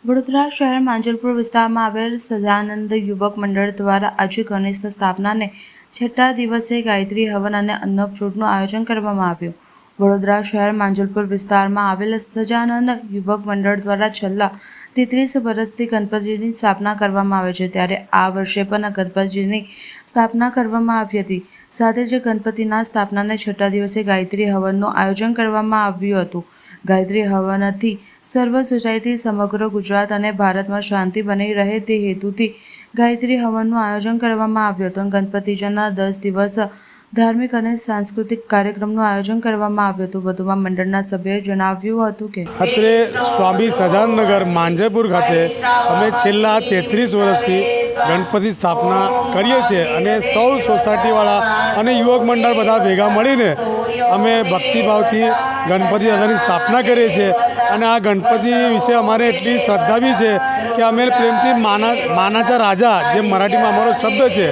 વડોદરા શહેર માંજલપુર વિસ્તારમાં આવેલ સજાનંદ યુવક મંડળ દ્વારા આજે ગણેશ સ્થાપનાને છઠ્ઠા દિવસે ગાયત્રી હવન અને અન્ન ફ્રૂટનું આયોજન કરવામાં આવ્યું। વડોદરા શહેર માંજલપુર વિસ્તારમાં આવેલ સજાનંદ યુવક મંડળ દ્વારા છેલ્લા 33 વર્ષથી ગણપતિની સ્થાપના કરવામાં આવે છે, ત્યારે આ વર્ષે પણ ગણપતિની સ્થાપના કરવામાં આવી હતી। સાથે જ ગણપતિના સ્થાપનાને છઠ્ઠા દિવસે ગાયત્રી હવનનું આયોજન કરવામાં આવ્યું હતું। ગાયત્રી હવનથી સર્વ સોસાયટી સમગ્ર ગુજરાત અને ભારતમાં શાંતિ બની રહે તે હેતુથી ગાયત્રી હવનનું આયોજન કરવામાં આવ્યું હતું। ગણપતિજીના 10 દિવસ ધાર્મિક અને સાંસ્કૃતિક કાર્યક્રમનું આયોજન કરવામાં આવ્યું હતું। વધુમાં મંડળના સભ્યોએ જણાવ્યું હતું કે અત્રે સ્વામી સજાનનગર માંજલપુર ખાતે અમે છેલ્લા 33 વર્ષથી ગણપતિ સ્થાપના કરીએ છીએ અને સૌ સોસાયટીવાળા અને યુવક મંડળ બધા ભેગા મળીને અમે ભક્તિભાવથી ગણપતિ દાદાની સ્થાપના કરીએ છીએ। અને આ ગણપતિ વિશે અમારે એટલી શ્રદ્ધા બી છે કે અમે પ્રેમથી માનાચા રાજા, જે મરાઠીમાં અમારો શબ્દ છે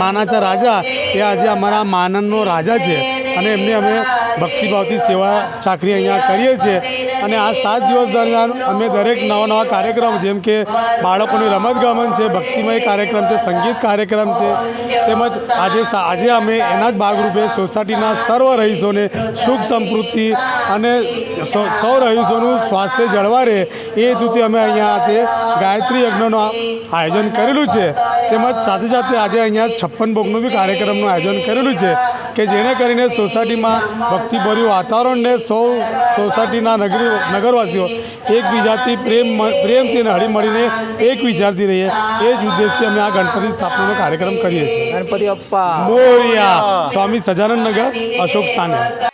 માનાચા રાજા, એ આજે અમારા માનનનો રાજા છે અને એમની અમે ભક્તિભાવથી સેવા ચાકરી અહીંયા કરીએ છીએ। અને આ 7 દિવસ દરમિયાન અમે દરેક નવા કાર્યક્રમ, જેમ કે બાળકોની રમતગમત છે, ભક્તિમય કાર્યક્રમ છે, સંગીત કાર્યક્રમ છે, તેમજ આજે અમે એના જ ભાગરૂપે સોસાયટીના સર્વ રહીશોને સુખ સમૃદ્ધિ અને સૌ રહીશોનું સ્વાસ્થ્ય જળવાય રહે એ હેતુથી અમે અહીંયા આજે ગાયત્રી યજ્ઞનું આયોજન કરેલું છે। તેમજ સાથે સાથે આજે અહીંયા 56 ભોગનું બી કાર્યક્રમનું આયોજન કરેલું છે કે જેને કરીને સોસાયટીમાં ભક્તિભર્યું વાતાવરણને સૌ સોસાયટીના નગરવાસીઓ એકબીજાથી પ્રેમથી અને હળીમળીને એક વિચારથી રહીએ, એ જ ઉદ્દેશથી અમે આ ગણપતિ સ્થાપનાનો કાર્યક્રમ કરીએ છીએ। ગણપતિ અપ્પા મોરિયા, સ્વામી સજાનંદ નગર, અશોક સાને।